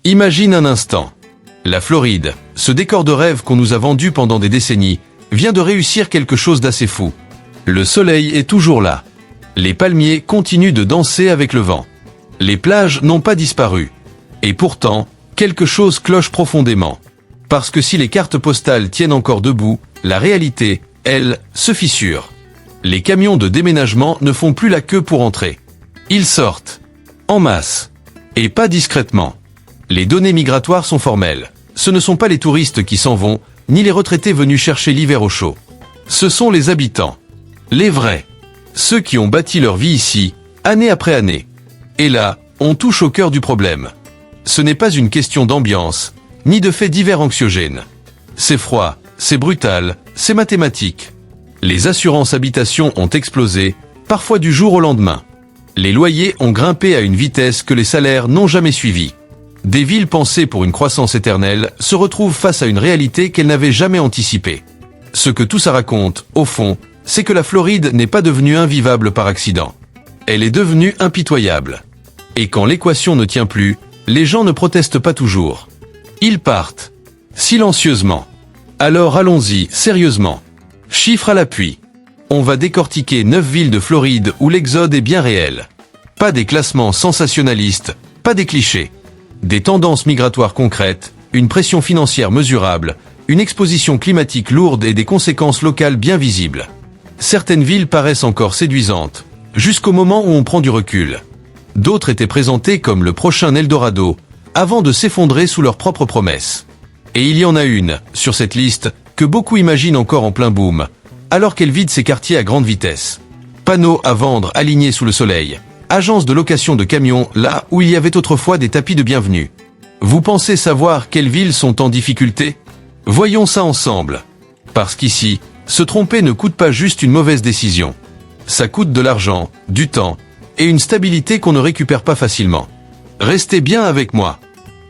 Imagine un instant. La Floride, ce décor de rêve qu'on nous a vendu pendant des décennies, vient de réussir quelque chose d'assez fou. Le soleil est toujours là. Les palmiers continuent de danser avec le vent. Les plages n'ont pas disparu. Et pourtant, quelque chose cloche profondément. Parce que si les cartes postales tiennent encore debout, la réalité, elle, se fissure. Les camions de déménagement ne font plus la queue pour entrer. Ils sortent. En masse. Et pas discrètement. Les données migratoires sont formelles. Ce ne sont pas les touristes qui s'en vont, ni les retraités venus chercher l'hiver au chaud. Ce sont les habitants. Les vrais. Ceux qui ont bâti leur vie ici, année après année. Et là, on touche au cœur du problème. Ce n'est pas une question d'ambiance, ni de faits divers anxiogènes. C'est froid, c'est brutal, c'est mathématique. Les assurances habitation ont explosé, parfois du jour au lendemain. Les loyers ont grimpé à une vitesse que les salaires n'ont jamais suivie. Des villes pensées pour une croissance éternelle se retrouvent face à une réalité qu'elles n'avaient jamais anticipée. Ce que tout ça raconte, au fond, c'est que la Floride n'est pas devenue invivable par accident. Elle est devenue impitoyable. Et quand l'équation ne tient plus, les gens ne protestent pas toujours. Ils partent. Silencieusement. Alors allons-y, sérieusement. Chiffres à l'appui. On va décortiquer 9 villes de Floride où l'exode est bien réel. Pas des classements sensationnalistes, pas des clichés. Des tendances migratoires concrètes, une pression financière mesurable, une exposition climatique lourde et des conséquences locales bien visibles. Certaines villes paraissent encore séduisantes, jusqu'au moment où on prend du recul. D'autres étaient présentées comme le prochain Eldorado, avant de s'effondrer sous leurs propres promesses. Et il y en a une, sur cette liste, que beaucoup imaginent encore en plein boom, alors qu'elle vide ses quartiers à grande vitesse. Panneaux à vendre alignés sous le soleil. Agence de location de camions là où il y avait autrefois des tapis de bienvenue. Vous pensez savoir quelles villes sont en difficulté? Voyons ça ensemble. Parce qu'ici, se tromper ne coûte pas juste une mauvaise décision. Ça coûte de l'argent, du temps, et une stabilité qu'on ne récupère pas facilement. Restez bien avec moi.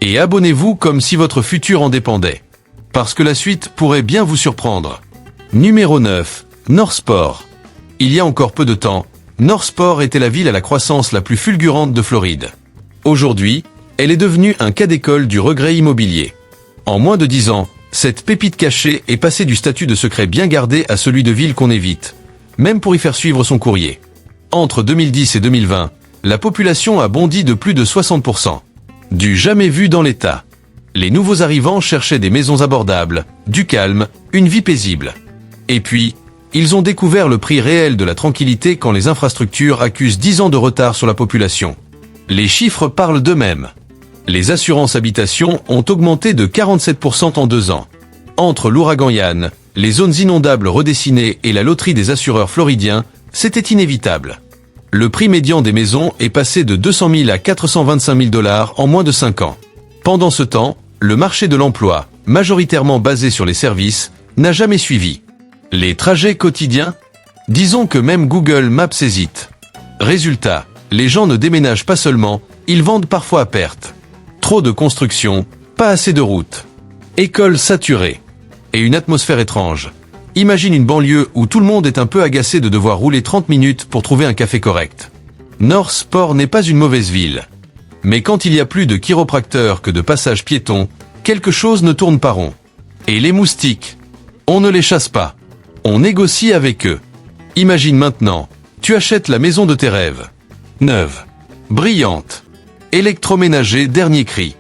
Et abonnez-vous comme si votre futur en dépendait. Parce que la suite pourrait bien vous surprendre. Numéro 9, Northport. Il y a encore peu de temps, Northport était la ville à la croissance la plus fulgurante de Floride. Aujourd'hui, elle est devenue un cas d'école du regret immobilier. En moins de 10 ans, cette pépite cachée est passée du statut de secret bien gardé à celui de ville qu'on évite, même pour y faire suivre son courrier. Entre 2010 et 2020, la population a bondi de plus de 60%. Du jamais vu dans l'État. Les nouveaux arrivants cherchaient des maisons abordables, du calme, une vie paisible. Et puis, ils ont découvert le prix réel de la tranquillité quand les infrastructures accusent 10 ans de retard sur la population. Les chiffres parlent d'eux-mêmes. Les assurances habitation ont augmenté de 47% en 2 ans. Entre l'ouragan Ian, les zones inondables redessinées et la loterie des assureurs floridiens, c'était inévitable. Le prix médian des maisons est passé de 200 000 à 425 000 $ en moins de 5 ans. Pendant ce temps, le marché de l'emploi, majoritairement basé sur les services, n'a jamais suivi. Les trajets quotidiens? Disons que même Google Maps hésite. Résultat, les gens ne déménagent pas seulement, ils vendent parfois à perte. Trop de construction, pas assez de routes. Écoles saturées. Et une atmosphère étrange. Imagine une banlieue où tout le monde est un peu agacé de devoir rouler 30 minutes pour trouver un café correct. Northport n'est pas une mauvaise ville. Mais quand il y a plus de chiropracteurs que de passages piétons, quelque chose ne tourne pas rond. Et les moustiques? On ne les chasse pas. On négocie avec eux. Imagine maintenant, tu achètes la maison de tes rêves. Neuve. Brillante. Électroménager dernier cri.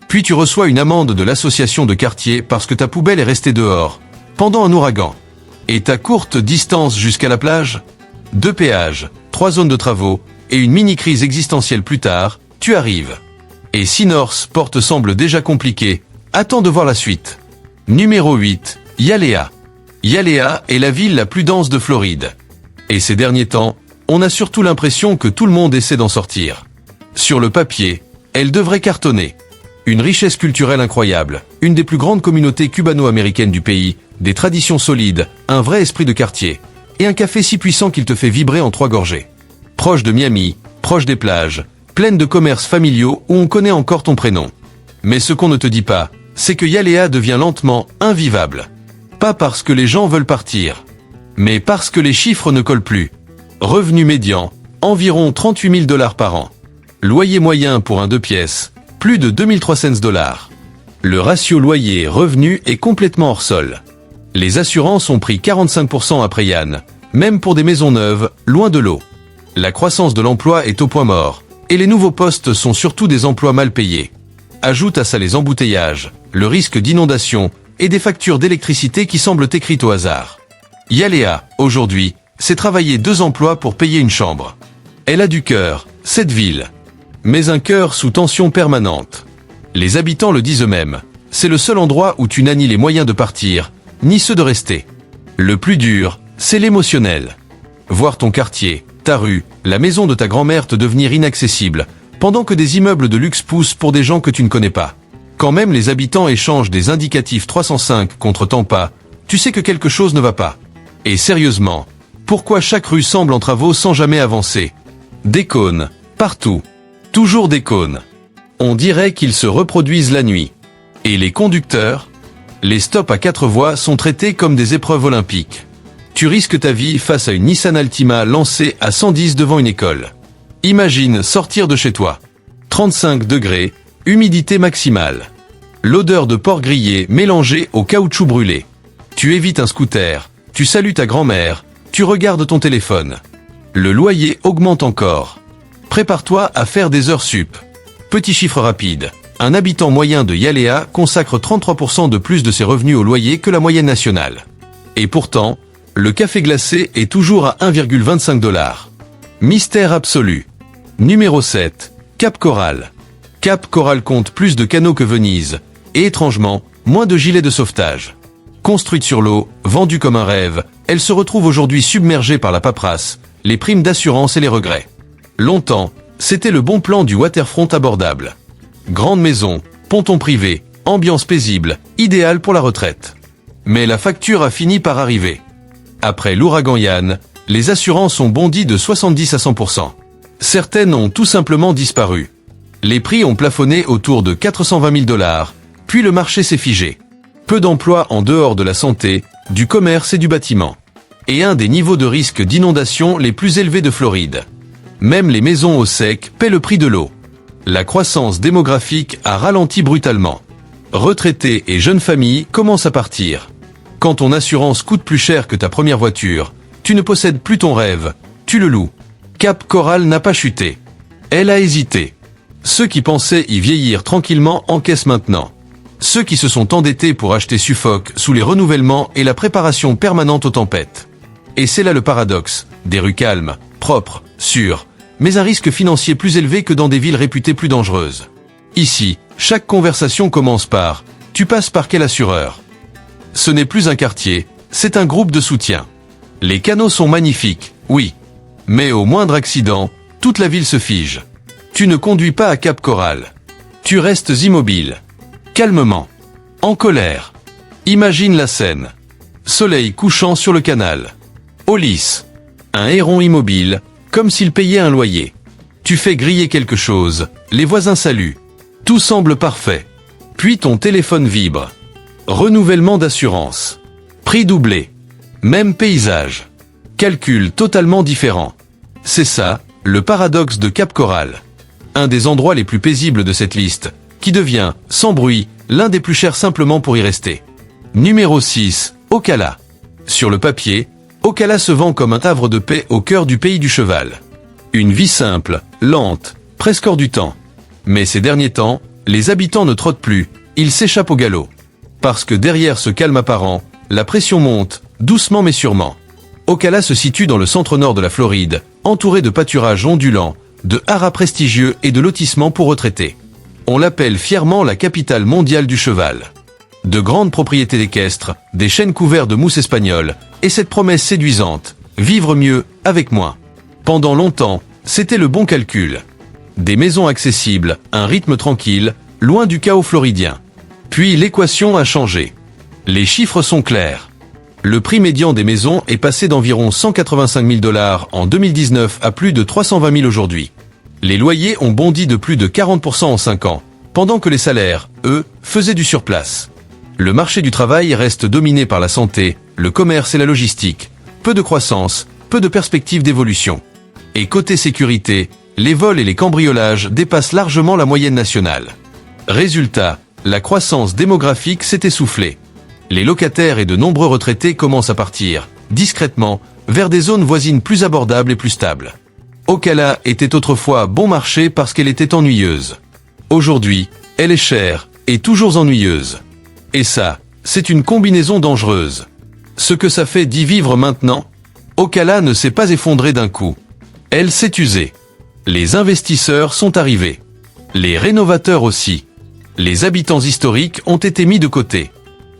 Puis tu reçois une amende de l'association de quartier parce que ta poubelle est restée dehors, pendant un ouragan. Et ta courte distance jusqu'à la plage? 2 péages, 3 zones de travaux, et une mini-crise existentielle plus tard, tu arrives. Et si Northport te semble déjà compliqué, attends de voir la suite. Numéro 8, Hialeah. Hialeah est la ville la plus dense de Floride. Et ces derniers temps, on a surtout l'impression que tout le monde essaie d'en sortir. Sur le papier, elle devrait cartonner. Une richesse culturelle incroyable, une des plus grandes communautés cubano-américaines du pays, des traditions solides, un vrai esprit de quartier, et un café si puissant qu'il te fait vibrer en 3 gorgées. Proche de Miami, proche des plages, pleine de commerces familiaux où on connaît encore ton prénom. Mais ce qu'on ne te dit pas, c'est que Hialeah devient lentement invivable. Pas parce que les gens veulent partir, mais parce que les chiffres ne collent plus. Revenu médian, environ 38 000 $ par an. Loyer moyen pour un 2 pièces, plus de 2300 $. Le ratio loyer-revenu est complètement hors sol. Les assurances ont pris 45% après Yann, même pour des maisons neuves, loin de l'eau. La croissance de l'emploi est au point mort, et les nouveaux postes sont surtout des emplois mal payés. Ajoute à ça les embouteillages, le risque d'inondation et des factures d'électricité qui semblent écrites au hasard. Yaléa, aujourd'hui, c'est travailler 2 emplois pour payer une chambre. Elle a du cœur, cette ville. Mais un cœur sous tension permanente. Les habitants le disent eux-mêmes, c'est le seul endroit où tu n'as ni les moyens de partir, ni ceux de rester. Le plus dur, c'est l'émotionnel. Voir ton quartier, ta rue, la maison de ta grand-mère te devenir inaccessible, pendant que des immeubles de luxe poussent pour des gens que tu ne connais pas. Quand même les habitants échangent des indicatifs 305 contre Tampa, tu sais que quelque chose ne va pas. Et sérieusement, pourquoi chaque rue semble en travaux sans jamais avancer? Des cônes, partout. Toujours des cônes. On dirait qu'ils se reproduisent la nuit. Et les conducteurs? Les stops à 4 voies sont traités comme des épreuves olympiques. Tu risques ta vie face à une Nissan Altima lancée à 110 devant une école. Imagine sortir de chez toi. 35 degrés, humidité maximale. L'odeur de porc grillé mélangée au caoutchouc brûlé. Tu évites un scooter, tu salues ta grand-mère, tu regardes ton téléphone. Le loyer augmente encore. Prépare-toi à faire des heures sup. Petit chiffre rapide. Un habitant moyen de Yaléa consacre 33% de plus de ses revenus au loyer que la moyenne nationale. Et pourtant, le café glacé est toujours à 1,25 $. Mystère absolu. Numéro 7. Cap Coral. Cap Coral compte plus de canaux que Venise. Et étrangement, moins de gilets de sauvetage. Construite sur l'eau, vendue comme un rêve, elle se retrouve aujourd'hui submergée par la paperasse, les primes d'assurance et les regrets. Longtemps, c'était le bon plan du waterfront abordable. Grande maison, ponton privé, ambiance paisible, idéal pour la retraite. Mais la facture a fini par arriver. Après l'ouragan Yann, les assurances ont bondi de 70 à 100%. Certaines ont tout simplement disparu. Les prix ont plafonné autour de 420 000 $, puis le marché s'est figé. Peu d'emplois en dehors de la santé, du commerce et du bâtiment. Et un des niveaux de risque d'inondation les plus élevés de Floride. Même les maisons au sec paient le prix de l'eau. La croissance démographique a ralenti brutalement. Retraités et jeunes familles commencent à partir. Quand ton assurance coûte plus cher que ta première voiture, tu ne possèdes plus ton rêve, tu le loues. Cap Coral n'a pas chuté. Elle a hésité. Ceux qui pensaient y vieillir tranquillement encaissent maintenant. Ceux qui se sont endettés pour acheter suffoquent sous les renouvellements et la préparation permanente aux tempêtes. Et c'est là le paradoxe, des rues calmes, propres, sûres, mais un risque financier plus élevé que dans des villes réputées plus dangereuses. Ici, chaque conversation commence par « Tu passes par quel assureur ?» Ce n'est plus un quartier, c'est un groupe de soutien. Les canaux sont magnifiques, oui. Mais au moindre accident, toute la ville se fige. Tu ne conduis pas à Cap Coral. Tu restes immobile. Calmement. En colère. Imagine la scène. Soleil couchant sur le canal. Eau lisse. Un héron immobile, comme s'il payait un loyer. Tu fais griller quelque chose, les voisins saluent. Tout semble parfait. Puis ton téléphone vibre. Renouvellement d'assurance. Prix doublé. Même paysage. Calcul totalement différent. C'est ça, le paradoxe de Cap Coral. Un des endroits les plus paisibles de cette liste, qui devient, sans bruit, l'un des plus chers simplement pour y rester. Numéro 6, Ocala. Sur le papier, Ocala se vend comme un havre de paix au cœur du pays du cheval. Une vie simple, lente, presque hors du temps. Mais ces derniers temps, les habitants ne trottent plus, ils s'échappent au galop. Parce que derrière ce calme apparent, la pression monte, doucement mais sûrement. Ocala se situe dans le centre-nord de la Floride, entouré de pâturages ondulants, de haras prestigieux et de lotissements pour retraités. On l'appelle fièrement la capitale mondiale du cheval. De grandes propriétés équestres, des chênes couverts de mousse espagnole, et cette promesse séduisante, vivre mieux, avec moins. Pendant longtemps, c'était le bon calcul. Des maisons accessibles, un rythme tranquille, loin du chaos floridien. Puis l'équation a changé. Les chiffres sont clairs. Le prix médian des maisons est passé d'environ 185 000 $ en 2019 à plus de 320 000 aujourd'hui. Les loyers ont bondi de plus de 40% en 5 ans, pendant que les salaires, eux, faisaient du surplace. Le marché du travail reste dominé par la santé, le commerce et la logistique. Peu de croissance, peu de perspectives d'évolution. Et côté sécurité, les vols et les cambriolages dépassent largement la moyenne nationale. Résultat, la croissance démographique s'est essoufflée. Les locataires et de nombreux retraités commencent à partir, discrètement, vers des zones voisines plus abordables et plus stables. Ocala était autrefois bon marché parce qu'elle était ennuyeuse. Aujourd'hui, elle est chère et toujours ennuyeuse. Et ça, c'est une combinaison dangereuse. Ce que ça fait d'y vivre maintenant, Ocala ne s'est pas effondrée d'un coup. Elle s'est usée. Les investisseurs sont arrivés. Les rénovateurs aussi. Les habitants historiques ont été mis de côté.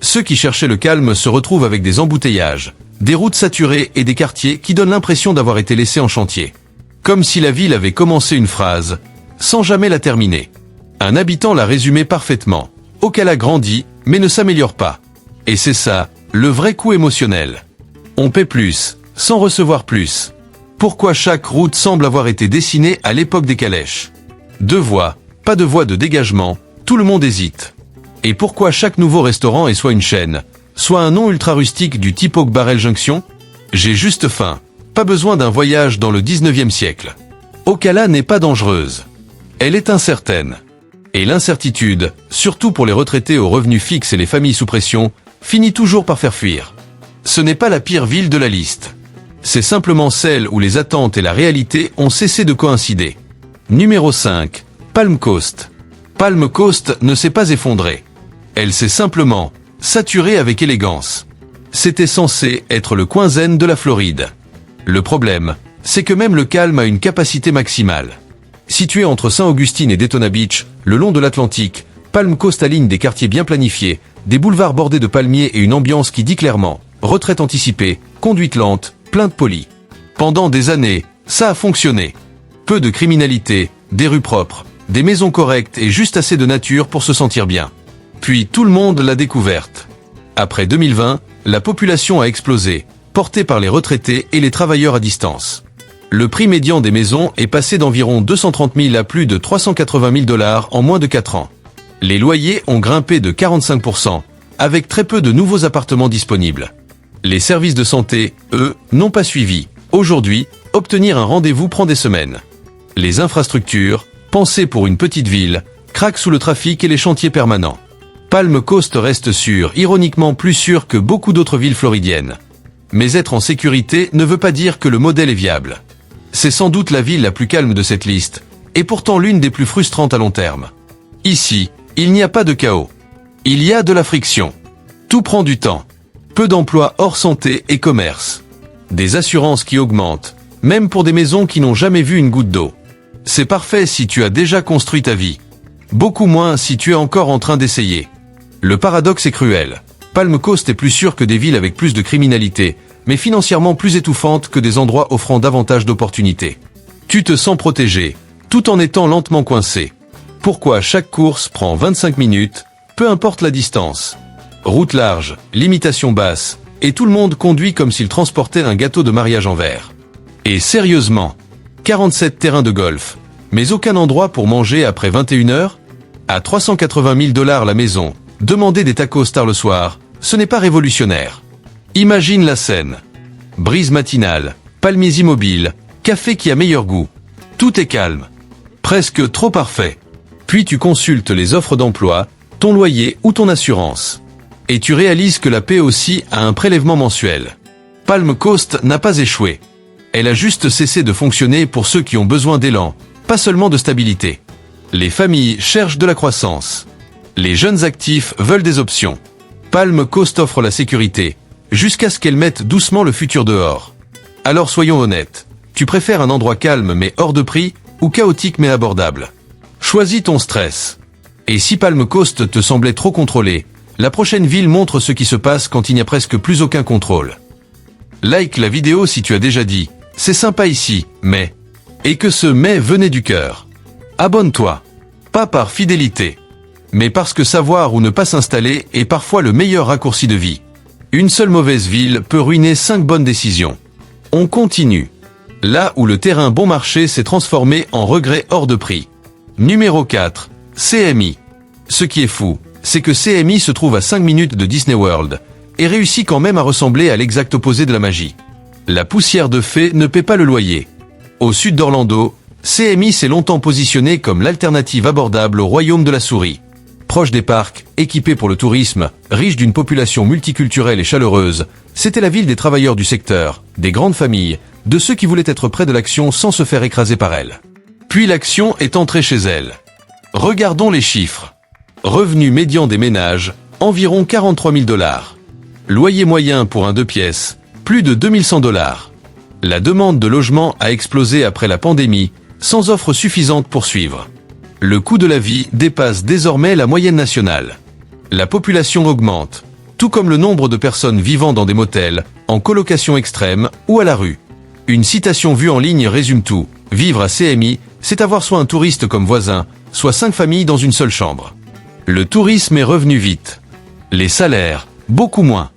Ceux qui cherchaient le calme se retrouvent avec des embouteillages, des routes saturées et des quartiers qui donnent l'impression d'avoir été laissés en chantier. Comme si la ville avait commencé une phrase, sans jamais la terminer. Un habitant l'a résumé parfaitement. Ocala grandit, mais ne s'améliore pas. Et c'est ça, le vrai coût émotionnel. On paie plus, sans recevoir plus. Pourquoi chaque route semble avoir été dessinée à l'époque des calèches? 2 voies, pas de voie de dégagement, tout le monde hésite. Et pourquoi chaque nouveau restaurant est soit une chaîne, soit un nom ultra rustique du type Oak Barrel Junction? J'ai juste faim, pas besoin d'un voyage dans le 19e siècle. Ocala n'est pas dangereuse. Elle est incertaine. Et l'incertitude, surtout pour les retraités aux revenus fixes et les familles sous pression, finit toujours par faire fuir. Ce n'est pas la pire ville de la liste. C'est simplement celle où les attentes et la réalité ont cessé de coïncider. Numéro 5. Palm Coast. Palm Coast ne s'est pas effondrée. Elle s'est simplement saturée avec élégance. C'était censé être le coin zen de la Floride. Le problème, c'est que même le calme a une capacité maximale. Situé entre Saint-Augustine et Daytona Beach, le long de l'Atlantique, Palm Coast aligne des quartiers bien planifiés, des boulevards bordés de palmiers et une ambiance qui dit clairement « retraite anticipée, conduite lente, plainte polie ». Pendant des années, ça a fonctionné. Peu de criminalité, des rues propres, des maisons correctes et juste assez de nature pour se sentir bien. Puis tout le monde l'a découverte. Après 2020, la population a explosé, portée par les retraités et les travailleurs à distance. Le prix médian des maisons est passé d'environ 230 000 à plus de 380 000 $ en moins de 4 ans. Les loyers ont grimpé de 45%, avec très peu de nouveaux appartements disponibles. Les services de santé, eux, n'ont pas suivi. Aujourd'hui, obtenir un rendez-vous prend des semaines. Les infrastructures, pensées pour une petite ville, craquent sous le trafic et les chantiers permanents. Palm Coast reste sûr, ironiquement plus sûr que beaucoup d'autres villes floridiennes. Mais être en sécurité ne veut pas dire que le modèle est viable. C'est sans doute la ville la plus calme de cette liste, et pourtant l'une des plus frustrantes à long terme. Ici, il n'y a pas de chaos. Il y a de la friction. Tout prend du temps. Peu d'emplois hors santé et commerce. Des assurances qui augmentent, même pour des maisons qui n'ont jamais vu une goutte d'eau. C'est parfait si tu as déjà construit ta vie. Beaucoup moins si tu es encore en train d'essayer. Le paradoxe est cruel. Palm Coast est plus sûr que des villes avec plus de criminalité, mais financièrement plus étouffantes que des endroits offrant davantage d'opportunités. Tu te sens protégé, tout en étant lentement coincé. Pourquoi chaque course prend 25 minutes, peu importe la distance. Route large, limitation basse, et tout le monde conduit comme s'il transportait un gâteau de mariage en verre. Et sérieusement, 47 terrains de golf, mais aucun endroit pour manger après 21 heures? À 380 000 $ la maison, demander des tacos tard le soir, ce n'est pas révolutionnaire. Imagine la scène. Brise matinale, palmiers immobiles, café qui a meilleur goût. Tout est calme. Presque trop parfait. Puis tu consultes les offres d'emploi, ton loyer ou ton assurance. Et tu réalises que la paie aussi a un prélèvement mensuel. Palm Coast n'a pas échoué. Elle a juste cessé de fonctionner pour ceux qui ont besoin d'élan, pas seulement de stabilité. Les familles cherchent de la croissance. Les jeunes actifs veulent des options. Palm Coast offre la sécurité, jusqu'à ce qu'elle mette doucement le futur dehors. Alors soyons honnêtes, tu préfères un endroit calme mais hors de prix, ou chaotique mais abordable? Choisis ton stress. Et si Palm Coast te semblait trop contrôlé, la prochaine ville montre ce qui se passe quand il n'y a presque plus aucun contrôle. Like la vidéo si tu as déjà dit « c'est sympa ici, mais… » et que ce « mais » venait du cœur. Abonne-toi. Pas par fidélité, mais parce que savoir où ne pas s'installer est parfois le meilleur raccourci de vie. Une seule mauvaise ville peut ruiner 5 bonnes décisions. On continue. Là où le terrain bon marché s'est transformé en regret hors de prix. Numéro 4. CMI. Ce qui est fou, c'est que CMI se trouve à 5 minutes de Disney World, et réussit quand même à ressembler à l'exact opposé de la magie. La poussière de fée ne paie pas le loyer. Au sud d'Orlando, CMI s'est longtemps positionné comme l'alternative abordable au royaume de la souris. Proche des parcs, équipée pour le tourisme, riche d'une population multiculturelle et chaleureuse, c'était la ville des travailleurs du secteur, des grandes familles, de ceux qui voulaient être près de l'action sans se faire écraser par elle. Puis l'action est entrée chez elle. Regardons les chiffres. Revenu médian des ménages, environ 43 000 $. Loyer moyen pour un 2 pièces, plus de 2100 $. La demande de logement a explosé après la pandémie, sans offre suffisante pour suivre. Le coût de la vie dépasse désormais la moyenne nationale. La population augmente, tout comme le nombre de personnes vivant dans des motels, en colocation extrême ou à la rue. Une citation vue en ligne résume tout. Vivre à CMI, c'est avoir soit un touriste comme voisin, soit 5 familles dans une seule chambre. Le tourisme est revenu vite. Les salaires, beaucoup moins.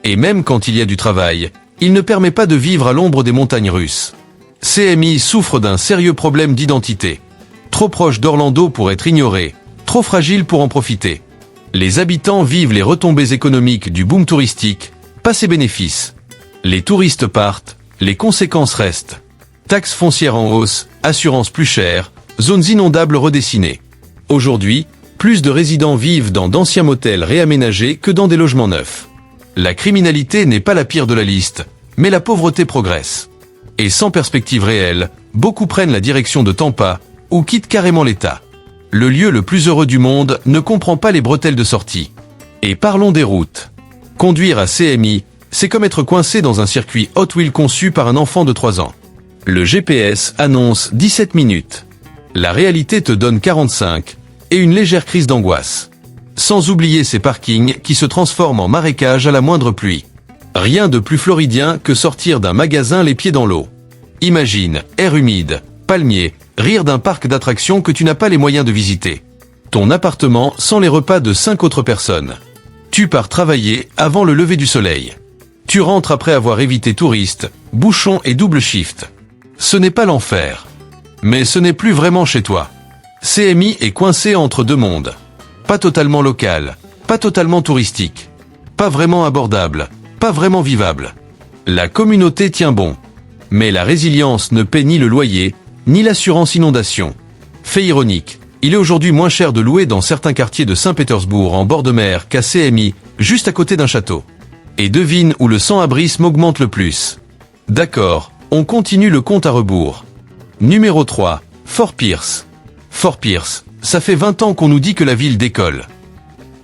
Et même quand il y a du travail, il ne permet pas de vivre à l'ombre des montagnes russes. CMI souffre d'un sérieux problème d'identité. Trop proche d'Orlando pour être ignoré, trop fragile pour en profiter. Les habitants vivent les retombées économiques du boom touristique, pas ses bénéfices. Les touristes partent, les conséquences restent. Taxes foncières en hausse, assurances plus chères, zones inondables redessinées. Aujourd'hui, plus de résidents vivent dans d'anciens motels réaménagés que dans des logements neufs. La criminalité n'est pas la pire de la liste, mais la pauvreté progresse. Et sans perspective réelle, beaucoup prennent la direction de Tampa, ou quittent carrément l'État. Le lieu le plus heureux du monde ne comprend pas les bretelles de sortie. Et parlons des routes. Conduire à CMI, c'est comme être coincé dans un circuit Hot Wheels conçu par un enfant de 3 ans. Le GPS annonce 17 minutes. La réalité te donne 45, et une légère crise d'angoisse. Sans oublier ces parkings qui se transforment en marécages à la moindre pluie. Rien de plus floridien que sortir d'un magasin les pieds dans l'eau. Imagine, air humide, palmiers, rire d'un parc d'attractions que tu n'as pas les moyens de visiter. Ton appartement sans les repas de 5 autres personnes. Tu pars travailler avant le lever du soleil. Tu rentres après avoir évité touristes, bouchons et double shift. Ce n'est pas l'enfer. Mais ce n'est plus vraiment chez toi. CMI est coincé entre deux mondes. Pas totalement local, pas totalement touristique. Pas vraiment abordable, pas vraiment vivable. La communauté tient bon. Mais la résilience ne paie ni le loyer, ni l'assurance inondation. Fait ironique, il est aujourd'hui moins cher de louer dans certains quartiers de Saint-Pétersbourg en bord de mer qu'à CMI, juste à côté d'un château. Et devine où le sans-abrisme augmente le plus. D'accord, on continue le compte à rebours. Numéro 3, Fort Pierce. Fort Pierce, ça fait 20 ans qu'on nous dit que la ville décolle.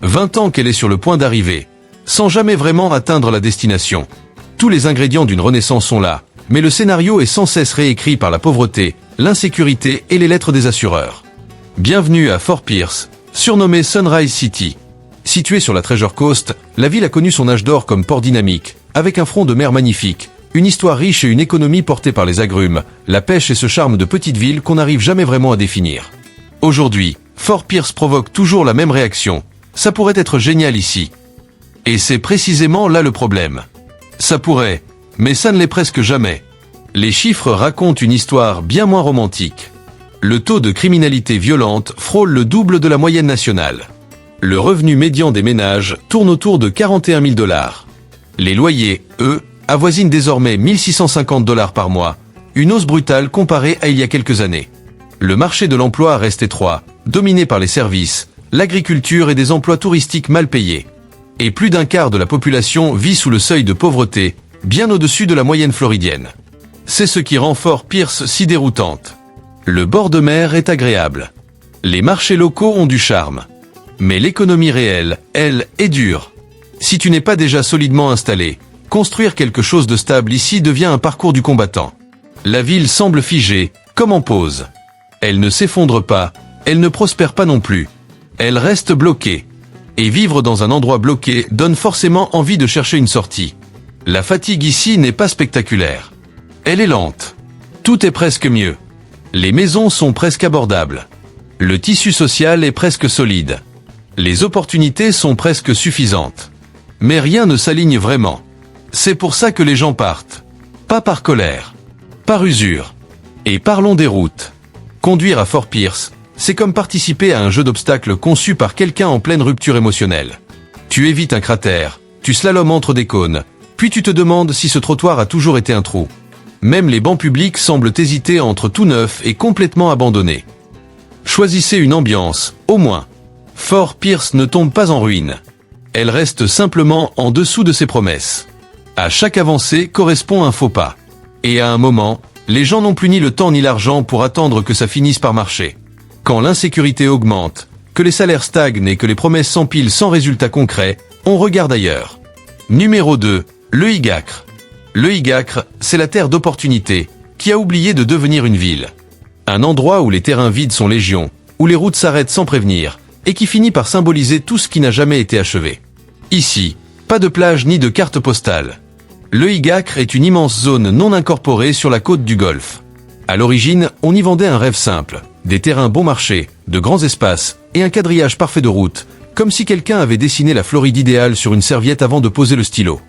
20 ans qu'elle est sur le point d'arriver, sans jamais vraiment atteindre la destination. Tous les ingrédients d'une renaissance sont là, mais le scénario est sans cesse réécrit par la pauvreté, l'insécurité et les lettres des assureurs. Bienvenue à Fort Pierce, surnommé Sunrise City. Située sur la Treasure Coast, la ville a connu son âge d'or comme port dynamique, avec un front de mer magnifique, une histoire riche et une économie portée par les agrumes, la pêche et ce charme de petite ville qu'on n'arrive jamais vraiment à définir. Aujourd'hui, Fort Pierce provoque toujours la même réaction. Ça pourrait être génial ici. Et c'est précisément là le problème. Ça pourrait, mais ça ne l'est presque jamais. Les chiffres racontent une histoire bien moins romantique. Le taux de criminalité violente frôle le double de la moyenne nationale. Le revenu médian des ménages tourne autour de 41 000 $. Les loyers, eux, avoisinent désormais 1 650 $ par mois, une hausse brutale comparée à il y a quelques années. Le marché de l'emploi reste étroit, dominé par les services, l'agriculture et des emplois touristiques mal payés. Et plus d'un quart de la population vit sous le seuil de pauvreté, bien au-dessus de la moyenne floridienne. C'est ce qui rend Fort Pierce si déroutante. Le bord de mer est agréable. Les marchés locaux ont du charme. Mais l'économie réelle, elle, est dure. Si tu n'es pas déjà solidement installé, construire quelque chose de stable ici devient un parcours du combattant. La ville semble figée, comme en pause. Elle ne s'effondre pas, elle ne prospère pas non plus. Elle reste bloquée. Et vivre dans un endroit bloqué donne forcément envie de chercher une sortie. La fatigue ici n'est pas spectaculaire. Elle est lente. Tout est presque mieux. Les maisons sont presque abordables. Le tissu social est presque solide. Les opportunités sont presque suffisantes. Mais rien ne s'aligne vraiment. C'est pour ça que les gens partent. Pas par colère. Par usure. Et parlons des routes. Conduire à Fort Pierce, c'est comme participer à un jeu d'obstacles conçu par quelqu'un en pleine rupture émotionnelle. Tu évites un cratère, tu slalomes entre des cônes, puis tu te demandes si ce trottoir a toujours été un trou. Même les bancs publics semblent hésiter entre tout neuf et complètement abandonné. Choisissez une ambiance, au moins. Fort Pierce ne tombe pas en ruine. Elle reste simplement en dessous de ses promesses. À chaque avancée correspond un faux pas. Et à un moment, les gens n'ont plus ni le temps ni l'argent pour attendre que ça finisse par marcher. Quand l'insécurité augmente, que les salaires stagnent et que les promesses s'empilent sans résultat concret, on regarde ailleurs. Numéro 2, le Higacre. Le Higacre, c'est la terre d'opportunité, qui a oublié de devenir une ville. Un endroit où les terrains vides sont légion, où les routes s'arrêtent sans prévenir, et qui finit par symboliser tout ce qui n'a jamais été achevé. Ici, pas de plage ni de carte postale. Le Higacre est une immense zone non incorporée sur la côte du Golfe. À l'origine, on y vendait un rêve simple, des terrains bon marché, de grands espaces, et un quadrillage parfait de route, comme si quelqu'un avait dessiné la Floride idéale sur une serviette avant de poser le stylo.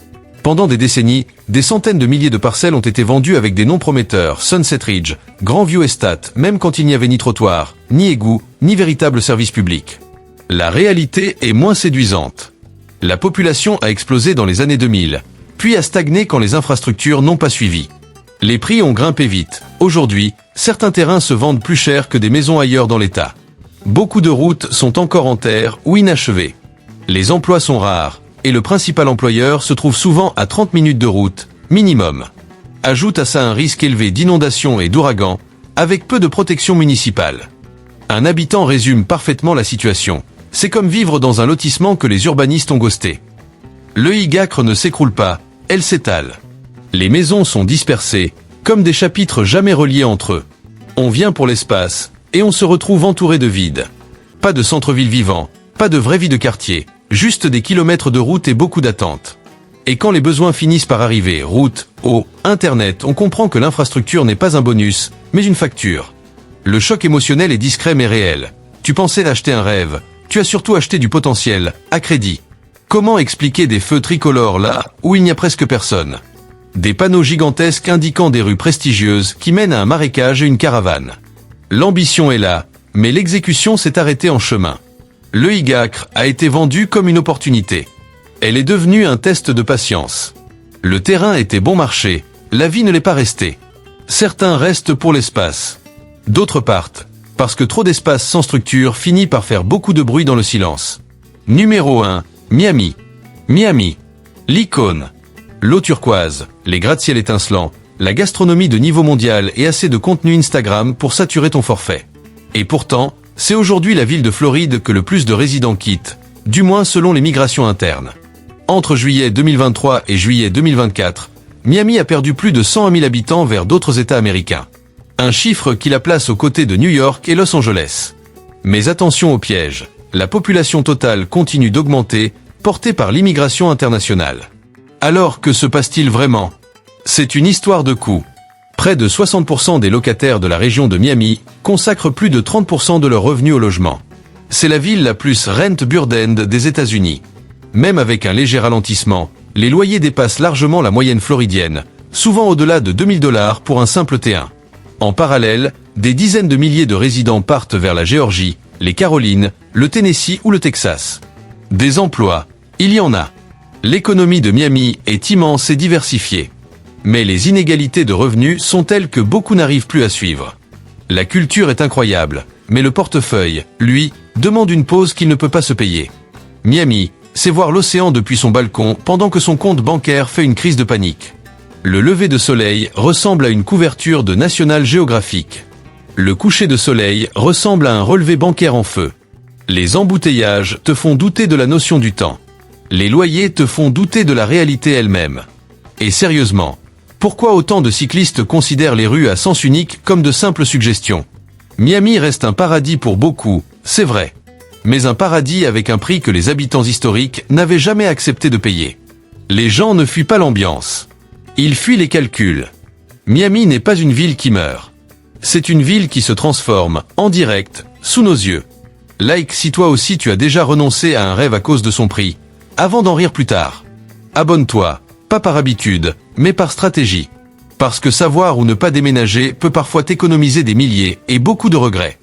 Pendant des décennies, des centaines de milliers de parcelles ont été vendues avec des noms prometteurs, Sunset Ridge, Grandview Estate, même quand il n'y avait ni trottoir, ni égout, ni véritable service public. La réalité est moins séduisante. La population a explosé dans les années 2000, puis a stagné quand les infrastructures n'ont pas suivi. Les prix ont grimpé vite. Aujourd'hui, certains terrains se vendent plus cher que des maisons ailleurs dans l'État. Beaucoup de routes sont encore en terre ou inachevées. Les emplois sont rares, et le principal employeur se trouve souvent à 30 minutes de route, minimum. Ajoute à ça un risque élevé d'inondation et d'ouragan, avec peu de protection municipale. Un habitant résume parfaitement la situation. C'est comme vivre dans un lotissement que les urbanistes ont ghosté. Le Higacre ne s'écroule pas, elle s'étale. Les maisons sont dispersées, comme des chapitres jamais reliés entre eux. On vient pour l'espace, et on se retrouve entouré de vide. Pas de centre-ville vivant, pas de vraie vie de quartier, juste des kilomètres de route et beaucoup d'attentes. Et quand les besoins finissent par arriver, route, eau, internet, on comprend que l'infrastructure n'est pas un bonus, mais une facture. Le choc émotionnel est discret mais réel. Tu pensais acheter un rêve, tu as surtout acheté du potentiel, à crédit. Comment expliquer des feux tricolores là, où il n'y a presque personne? Des panneaux gigantesques indiquant des rues prestigieuses qui mènent à un marécage et une caravane. L'ambition est là, mais l'exécution s'est arrêtée en chemin. Le Higacre a été vendu comme une opportunité. Elle est devenue un test de patience. Le terrain était bon marché, la vie ne l'est pas restée. Certains restent pour l'espace. D'autres partent, parce que trop d'espace sans structure finit par faire beaucoup de bruit dans le silence. Numéro 1, Miami. Miami. L'icône. L'eau turquoise, les gratte-ciel étincelants, la gastronomie de niveau mondial et assez de contenu Instagram pour saturer ton forfait. Et pourtant, c'est aujourd'hui la ville de Floride que le plus de résidents quittent, du moins selon les migrations internes. Entre juillet 2023 et juillet 2024, Miami a perdu plus de 101 000 habitants vers d'autres États américains. Un chiffre qui la place aux côtés de New York et Los Angeles. Mais attention au piège, la population totale continue d'augmenter, portée par l'immigration internationale. Alors que se passe-t-il vraiment? C'est une histoire de coûts. Près de 60% des locataires de la région de Miami consacrent plus de 30% de leurs revenus au logement. C'est la ville la plus rent-burdened des États-Unis. Même avec un léger ralentissement, les loyers dépassent largement la moyenne floridienne, souvent au-delà de 2000 $ pour un simple T1. En parallèle, des dizaines de milliers de résidents partent vers la Géorgie, les Carolines, le Tennessee ou le Texas. Des emplois, il y en a. L'économie de Miami est immense et diversifiée. Mais les inégalités de revenus sont telles que beaucoup n'arrivent plus à suivre. La culture est incroyable, mais le portefeuille, lui, demande une pause qu'il ne peut pas se payer. Miami, c'est voir l'océan depuis son balcon pendant que son compte bancaire fait une crise de panique. Le lever de soleil ressemble à une couverture de National Geographic. Le coucher de soleil ressemble à un relevé bancaire en feu. Les embouteillages te font douter de la notion du temps. Les loyers te font douter de la réalité elle-même. Et sérieusement, pourquoi autant de cyclistes considèrent les rues à sens unique comme de simples suggestions? Miami reste un paradis pour beaucoup, c'est vrai. Mais un paradis avec un prix que les habitants historiques n'avaient jamais accepté de payer. Les gens ne fuient pas l'ambiance. Ils fuient les calculs. Miami n'est pas une ville qui meurt. C'est une ville qui se transforme, en direct, sous nos yeux. Like si toi aussi tu as déjà renoncé à un rêve à cause de son prix, avant d'en rire plus tard. Abonne-toi, pas par habitude, mais par stratégie. Parce que savoir ou ne pas déménager peut parfois t'économiser des milliers et beaucoup de regrets.